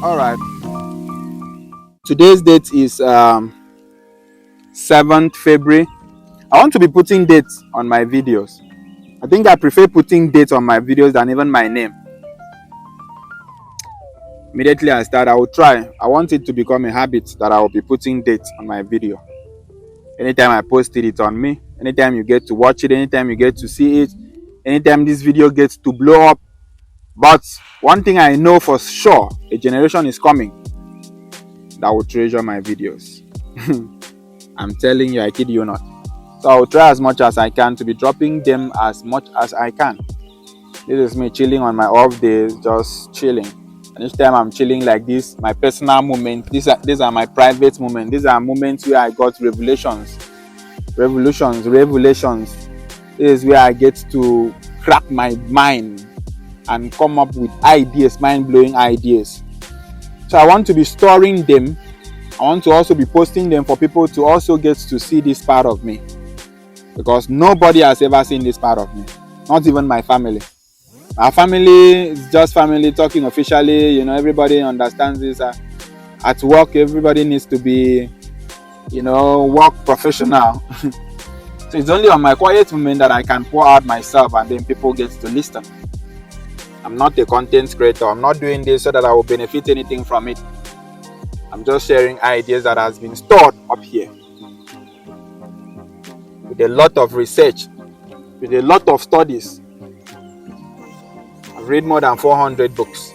All right. Today's date is 7th February. I want to be putting dates on my videos. I think I prefer putting dates on my videos than even my name. Immediately I start, I will try. I want it to become a habit that I will be putting dates on my video. Anytime I post it, it's on me. Anytime you get to watch it, anytime you get to see it, anytime this video gets to blow up. But one thing I know for sure, a generation is coming that will treasure my videos. I'm telling you, I kid you not. So I will try as much as I can to be dropping them as much as I can. This is me chilling on my off days, just chilling. And each time I'm chilling like this, my personal moment, these are my private moments. These are moments where I got revelations. This is where I get to crack my mind and come up with ideas, mind-blowing ideas. So I want to be storing them. I want to also be posting them for people to also get to see this part of me. Because nobody has ever seen this part of me. Not even my family. My family is just family talking officially. Everybody understands this. At work, everybody needs to be, work professional. So it's only on my quiet moment that I can pour out myself and then people get to listen. I'm not a content creator. I'm not doing this so that I will benefit anything from it. I'm just sharing ideas that has been stored up here. With a lot of research, with a lot of studies. I've read more than 400 books.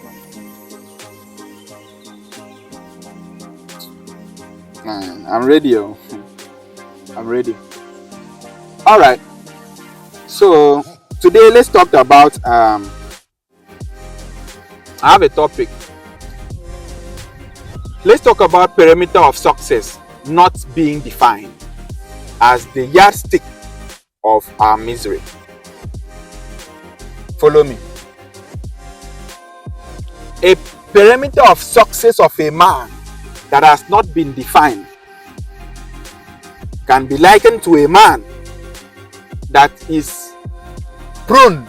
I'm ready. I'm ready. All right. So today let's talk about. I have a topic. Let's talk about perimeter of success not being defined as the yardstick of our misery. Follow me. A perimeter of success of a man that has not been defined can be likened to a man that is prone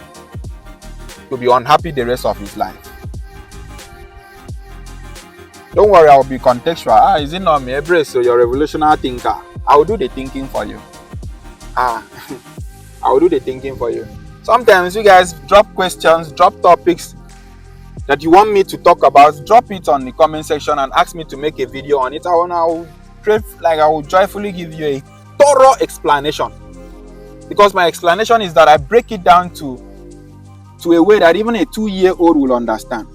to be unhappy the rest of his life. Don't worry, I'll be contextual. Is it not me? Embrace, so you're a revolutionary thinker. I will do the thinking for you. I will do the thinking for you. Sometimes you guys drop questions, drop topics that you want me to talk about. Drop it on the comment section and ask me to make a video on it. I will joyfully give you a thorough explanation. Because my explanation is that I break it down to a way that even a 2-year-old will understand.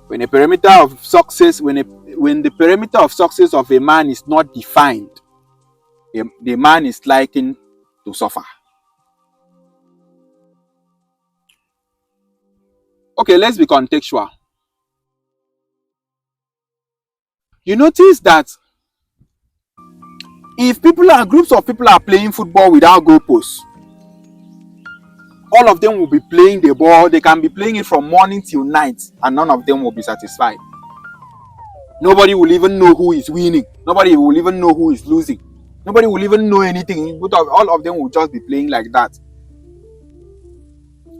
When the perimeter of success of a man is not defined, the man is likened to suffer. Okay, let's be contextual. You notice that if groups of people are playing football without goalposts, all of them will be playing the ball. They can be playing it from morning till night, and none of them will be satisfied. Nobody will even know who is winning. Nobody will even know who is losing. Nobody will even know anything. All of them will just be playing like that.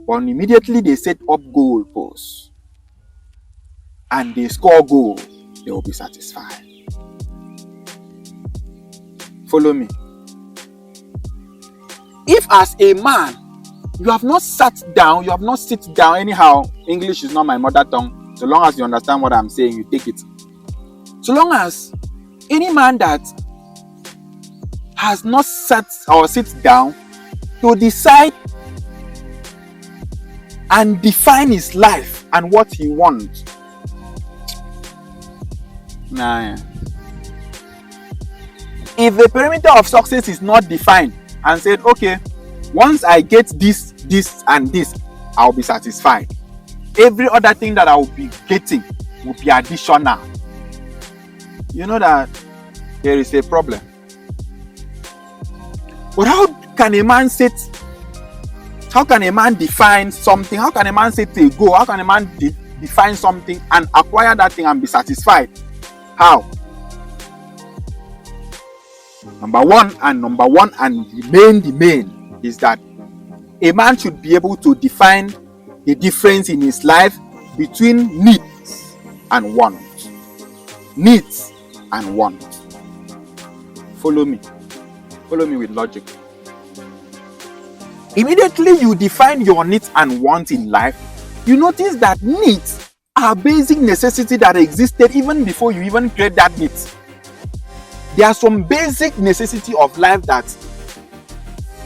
But immediately they set up goalposts and they score goals, they will be satisfied. Follow me. If as a man, you have not sit down anyhow, English is not my mother tongue. So long as you understand what I'm saying, you take it. So long as any man that has not sit down to decide and define his life and what he wants. If the perimeter of success is not defined and said, okay, once I get this, and this, I'll be satisfied. Every other thing that I will be getting will be additional. You know that there is a problem. But how can a man define something? How can a man set a goal? How can a man define something and acquire that thing and be satisfied? How? Number one and the main is that A man should be able to define the difference in his life between needs and wants. Needs and wants. Follow me. Follow me with logic. Immediately you define your needs and wants in life, you notice that needs are basic necessity that existed even before you even create that needs. There are some basic necessity of life that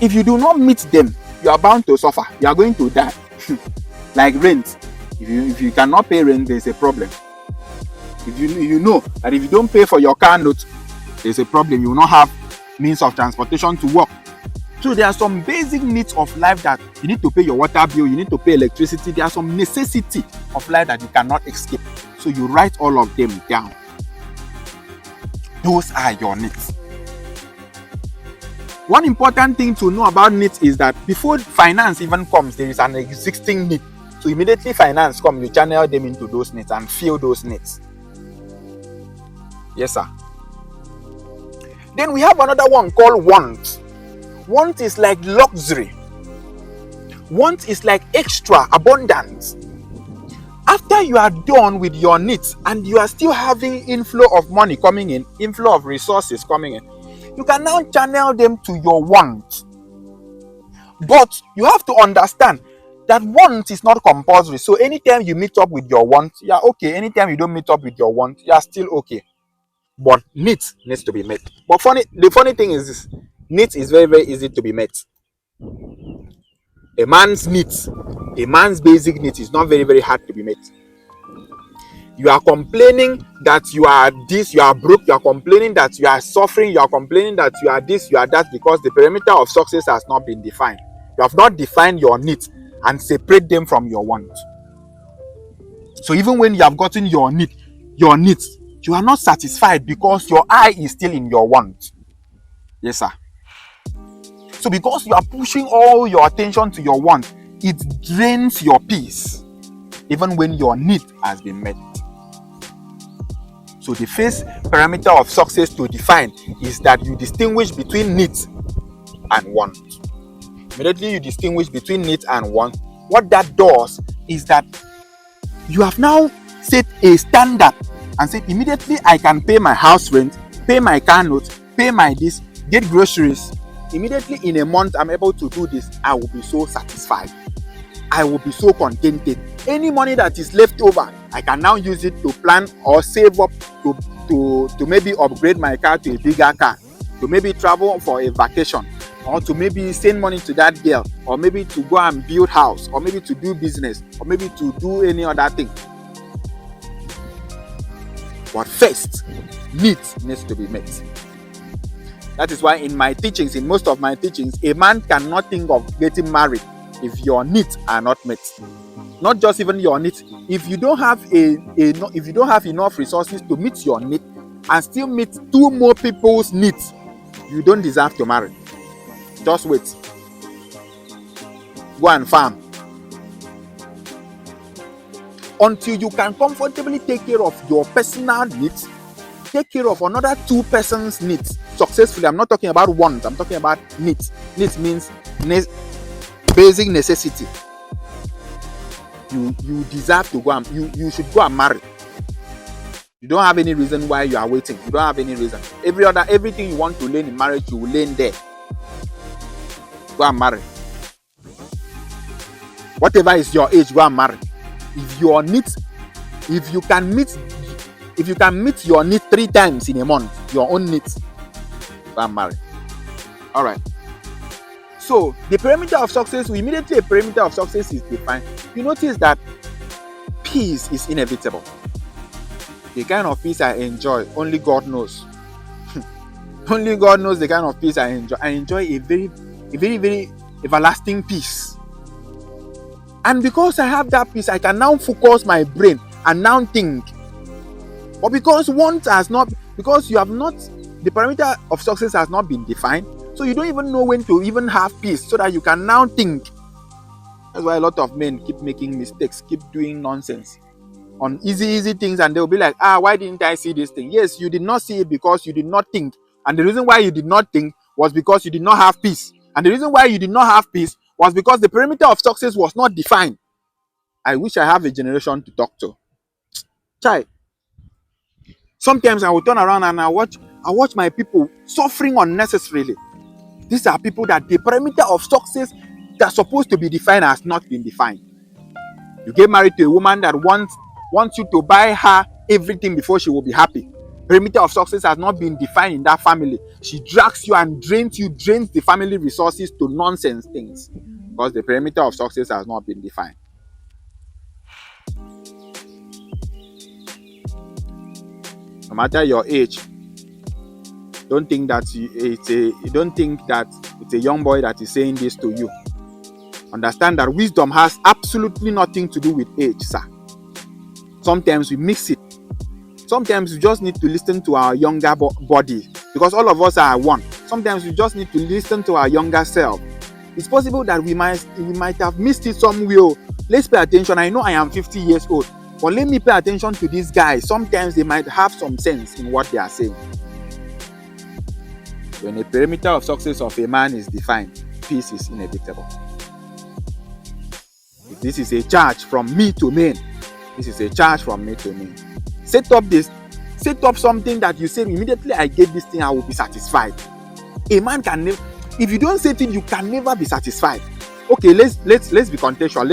if you do not meet them, you are bound to suffer. You are going to die. Like rent. If you cannot pay rent, there's a problem. If you know that if you don't pay for your car note, there's a problem. You will not have means of transportation to work. So there are some basic needs of life that you need to pay your water bill, you need to pay electricity. There are some necessity of life that you cannot escape. So you write all of them down. Those are your needs. One important thing to know about needs is that before finance even comes, there is an existing need. So immediately finance comes, you channel them into those needs and fill those needs. Yes, sir. Then we have another one called want. Want is like luxury. Want is like extra abundance. After you are done with your needs and you are still having inflow of money coming in, inflow of resources coming in, you can now channel them to your want. But you have to understand that want is not compulsory. So anytime you meet up with your want, you are okay. Anytime you don't meet up with your want, you are still okay. But needs to be met. But the funny thing is this: needs is very, very easy to be met. A man's needs, a man's basic needs is not very, very hard to be met. You are complaining that you are this, you are broke, you are complaining that you are suffering, you are complaining that you are this, you are that, because the perimeter of success has not been defined. You have not defined your needs and separate them from your wants. So even when you have gotten your needs, you are not satisfied because your eye is still in your want. Yes, sir. So because you are pushing all your attention to your want, it drains your peace, even when your need has been met. So the first parameter of success to define is that you distinguish between needs and want. Immediately you distinguish between needs and want, what that does is that you have now set a standard and said, immediately I can pay my house rent, pay my car note, pay my this, get groceries. Immediately in a month I'm able to do this, I will be so satisfied. I will be so contented. Any money that is left over, I can now use it to plan or save up to maybe upgrade my car to a bigger car, to maybe travel for a vacation, or to maybe send money to that girl, or maybe to go and build house, or maybe to do business, or maybe to do any other thing. But first, needs to be met. That is why in most of my teachings, a man cannot think of getting married if your needs are not met. Not just even your needs. If you don't have if you don't have enough resources to meet your need and still meet two more people's needs, you don't deserve to marry. Just wait. Go and farm until you can comfortably take care of your personal needs, take care of another two persons' needs successfully. I'm not talking about wants, I'm talking about needs. Needs means basic necessity. You deserve to go and you should go and marry. You don't have any reason why you are waiting. You don't have any reason. Everything you want to learn in marriage, you will learn there. Go and marry. Whatever is your age, go and marry. If you can meet your need 3 times in a month, your own needs, go and marry. All right. So the perimeter of success, immediately a perimeter of success is defined. You notice that peace is inevitable. The kind of peace I enjoy, only God knows. Only God knows the kind of peace I enjoy. I enjoy a very, very everlasting peace. And because I have that peace, I can now focus my brain and now think. But because the perimeter of success has not been defined, so you don't even know when to even have peace so that you can now think. That's why a lot of men keep making mistakes, keep doing nonsense on easy things, and they'll be like, why didn't I see this thing? Yes, you did not see it because you did not think. And the reason why you did not think was because you did not have peace. And the reason why you did not have peace was because the perimeter of success was not defined. I wish I have a generation to talk to. Chai. Sometimes I will turn around and I watch my people suffering unnecessarily. These are people that the perimeter of success that's supposed to be defined has not been defined. You get married to a woman that wants you to buy her everything before she will be happy. Perimeter of success has not been defined in that family. She drags you and drains the family resources to nonsense things because the perimeter of success has not been defined. No matter your age, don't think that it's a young boy that is saying this to you. Understand that wisdom has absolutely nothing to do with age, sir. Sometimes we mix it. Sometimes we just need to listen to our younger body because all of us are one. Sometimes we just need to listen to our younger self. It's possible that we might have missed it somewhere. Let's pay attention. I know I am 50 years old, but let me pay attention to these guys. Sometimes they might have some sense in what they are saying. When the perimeter of success of a man is defined, peace is inevitable. If this is a charge from me to men, this is a charge from me to men. Set up something that you say immediately I get this thing, I will be satisfied. A man can never, if you don't set it, you can never be satisfied. Okay, let's be contextual.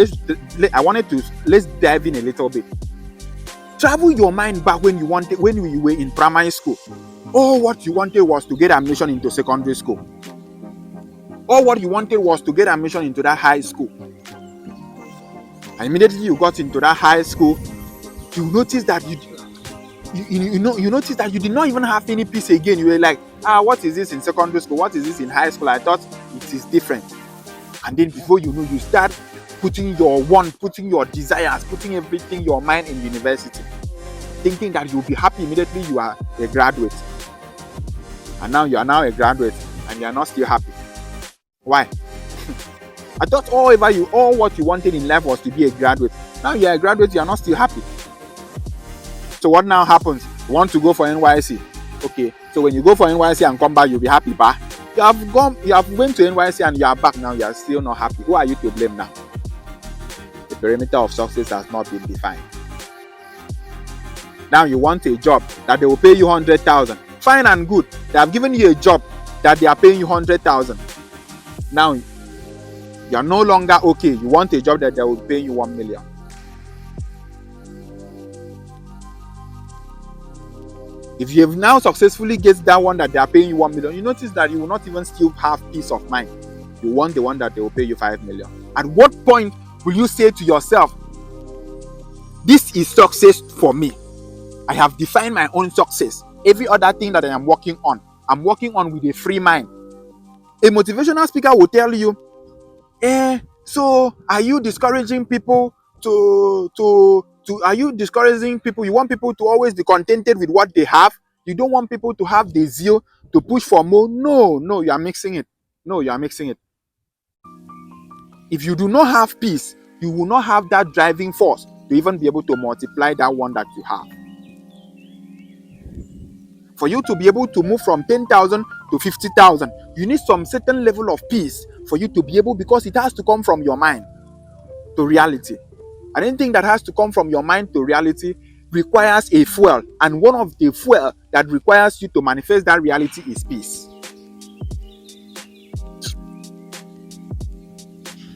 Let's dive in a little bit. Travel your mind back when you were in primary school. All what you wanted was to get admission into secondary school. All what you wanted was to get admission into that high school. And immediately you got into that high school, you notice that you notice that you did not even have any peace again. You were like, what is this in secondary school? What is this in high school? I thought it is different. And then before you know, you start putting your desires, putting everything, your mind in university, thinking that you'll be happy immediately you are a graduate. And now you are now a graduate and you are not still happy. Why? I thought all what you wanted in life was to be a graduate. Now you are a graduate, you are not still happy. So what now happens? You want to go for NYSC. Okay, so when you go for NYSC and come back, you'll be happy, bah? You have went to NYSC and you are back now, you are still not happy. Who are you to blame now? The perimeter of success has not been defined. Now you want a job that they will pay you 100,000. Fine and good. They have given you a job that they are paying you 100,000. Now you are no longer okay. You want a job that they will pay you 1 million. If you have now successfully get that one that they are paying you 1 million, you notice that you will not even still have peace of mind. You want the one that they will pay you 5 million. At what point will you say to yourself, this is success for me? I have defined my own success. Every other thing that I am working on, I'm working on with a free mind. A motivational speaker will tell you, so are you discouraging people are you discouraging people? You want people to always be contented with what they have? You don't want people to have the zeal to push for more? No, you are mixing it. If you do not have peace, you will not have that driving force to even be able to multiply that one that you have. For you to be able to move from 10,000 to 50,000, you need some certain level of peace for you to be able, because it has to come from your mind to reality. And anything that has to come from your mind to reality requires a fuel. And one of the fuel that requires you to manifest that reality is peace.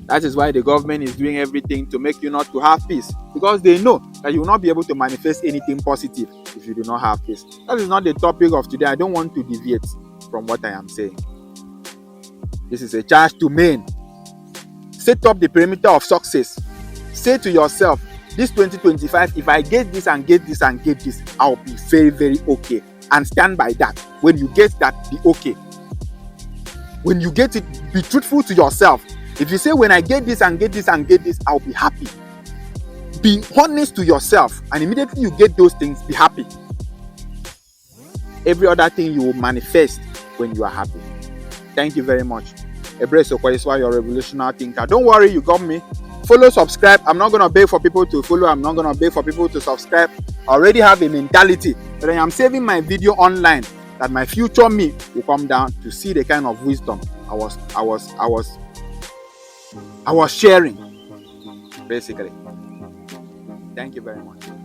That is why the government is doing everything to make you not to have peace. Because they know that you will not be able to manifest anything positive if you do not have peace. That is not the topic of today. I don't want to deviate from what I am saying. This is a charge to men. Set up the perimeter of success. Say to yourself, this 2025, if I get this and get this and get this, I'll be very, very okay. And stand by that. When you get that, be okay. When you get it, be truthful to yourself. If you say, when I get this and get this and get this, I'll be happy. Be honest to yourself, and immediately you get those things, be happy. Every other thing you will manifest when you are happy. Thank you very much. Ebrese Okoyeswa, your revolutionary thinker. Don't worry, you got me. Follow, subscribe. I'm not going to beg for people to follow. I'm not going to beg for people to subscribe. I already have a mentality that I am saving my video online, that my future me will come down to see the kind of wisdom I was I was sharing basically. Thank you very much.